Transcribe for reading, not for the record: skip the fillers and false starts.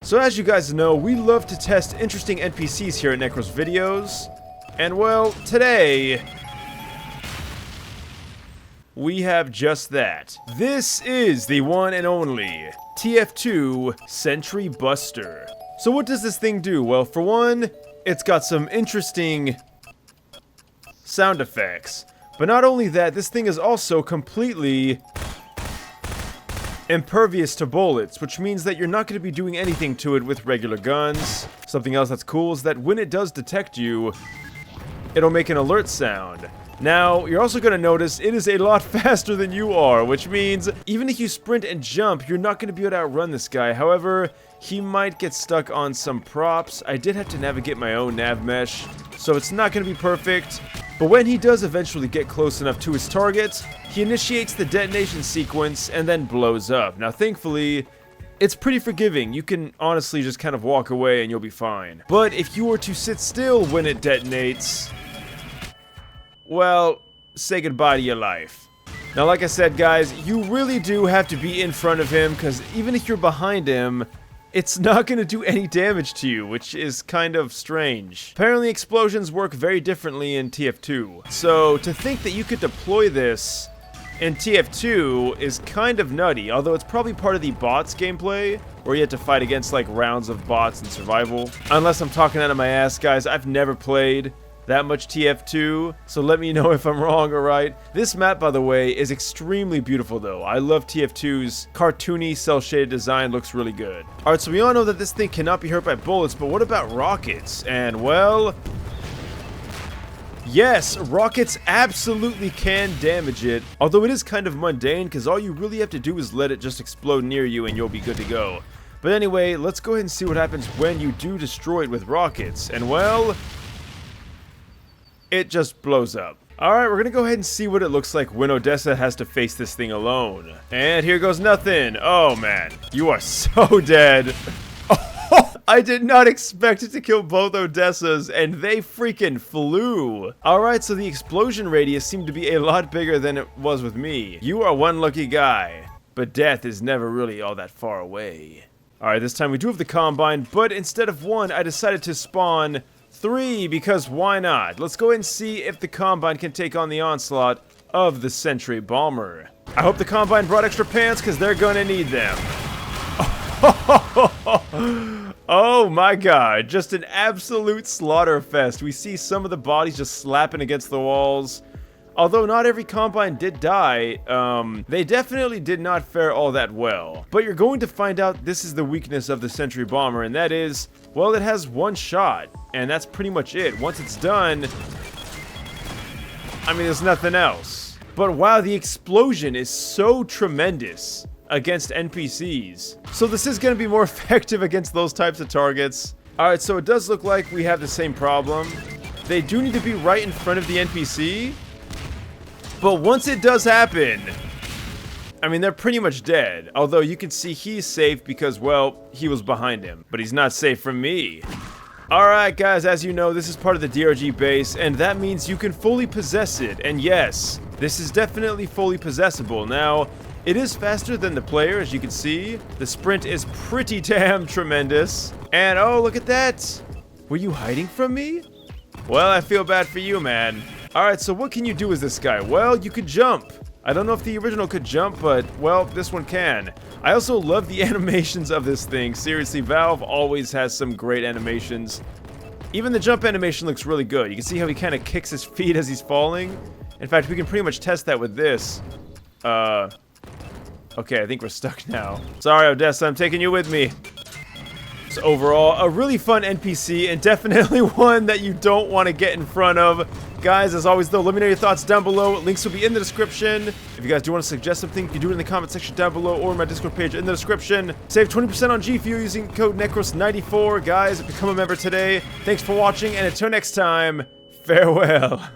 So as you guys know, we love to test interesting NPCs here at NecrosVideos. And well, today we have just that. This is the one and only TF2 Sentry Buster. So what does this thing do? Well, for one, it's got some interesting sound effects. But not only that, this thing is also completely impervious to bullets, which means that you're not going to be doing anything to it with regular guns. Something else that's cool is that when it does detect you, it'll make an alert sound. Now, you're also going to notice it is a lot faster than you are, which means even if you sprint and jump, you're not going to be able to outrun this guy. However, he might get stuck on some props. I did have to navigate my own nav mesh, so it's not going to be perfect. But when he does eventually get close enough to his target, he initiates the detonation sequence and then blows up. Now, thankfully, it's pretty forgiving. You can honestly just kind of walk away and you'll be fine. But if you were to sit still when it detonates, well, say goodbye to your life. Now, like I said, guys, you really do have to be in front of him, because even if you're behind him, it's not going to do any damage to you, which is kind of strange. Apparently, explosions work very differently in TF2. So, to think that you could deploy this in TF2 is kind of nutty, although it's probably part of the bots gameplay, where you have to fight against, like, rounds of bots and survival. Unless I'm talking out of my ass, guys, I've never played that much TF2, so let me know if I'm wrong or right. This map, by the way, is extremely beautiful though. I love TF2's cartoony, cel-shaded design, looks really good. Alright, so we all know that this thing cannot be hurt by bullets, but what about rockets? And well, yes, rockets absolutely can damage it, although it is kind of mundane, because all you really have to do is let it just explode near you and you'll be good to go. But anyway, let's go ahead and see what happens when you do destroy it with rockets. And well, it just blows up. Alright, we're gonna go ahead and see what it looks like when Odessa has to face this thing alone. And here goes nothing. Oh man, you are so dead. Oh, I did not expect it to kill both Odessas, and they freaking flew. Alright, so the explosion radius seemed to be a lot bigger than it was with me. You are one lucky guy, but death is never really all that far away. Alright, this time we do have the Combine, but instead of one, I decided to spawn 3, because why not? Let's go ahead and see if the Combine can take on the onslaught of the Sentry Bomber. I hope the Combine brought extra pants, because they're gonna need them. Oh my god, just an absolute slaughter fest. We see some of the bodies just slapping against the walls. Although not every Combine did die, they definitely did not fare all that well. But you're going to find out this is the weakness of the Sentry Bomber, and that is, well, it has one shot, and that's pretty much it. Once it's done, I mean, there's nothing else. But wow, the explosion is so tremendous against NPCs. So this is going to be more effective against those types of targets. Alright, so it does look like we have the same problem. They do need to be right in front of the NPC. But once it does happen, I mean, they're pretty much dead. Although you can see he's safe because, well, he was behind him. But he's not safe from me. Alright guys, as you know, this is part of the DRG base, and that means you can fully possess it. And yes, this is definitely fully possessable. Now, it is faster than the player, as you can see. The sprint is pretty damn tremendous. And oh, look at that! Were you hiding from me? Well, I feel bad for you, man. Alright, so what can you do as this guy? Well, you could jump. I don't know if the original could jump, but, well, this one can. I also love the animations of this thing. Seriously, Valve always has some great animations. Even the jump animation looks really good. You can see how he kind of kicks his feet as he's falling. In fact, we can pretty much test that with this. Okay, I think we're stuck now. Sorry, Odessa, I'm taking you with me. So overall, a really fun NPC, and definitely one that you don't want to get in front of. Guys, as always though, let me know your thoughts down below. Links will be in the description. If you guys do want to suggest something, you can do it in the comment section down below or in my Discord page in the description. Save 20% on G Fuel using code NecrosVideos94. Guys, become a member today. Thanks for watching, and until next time, farewell.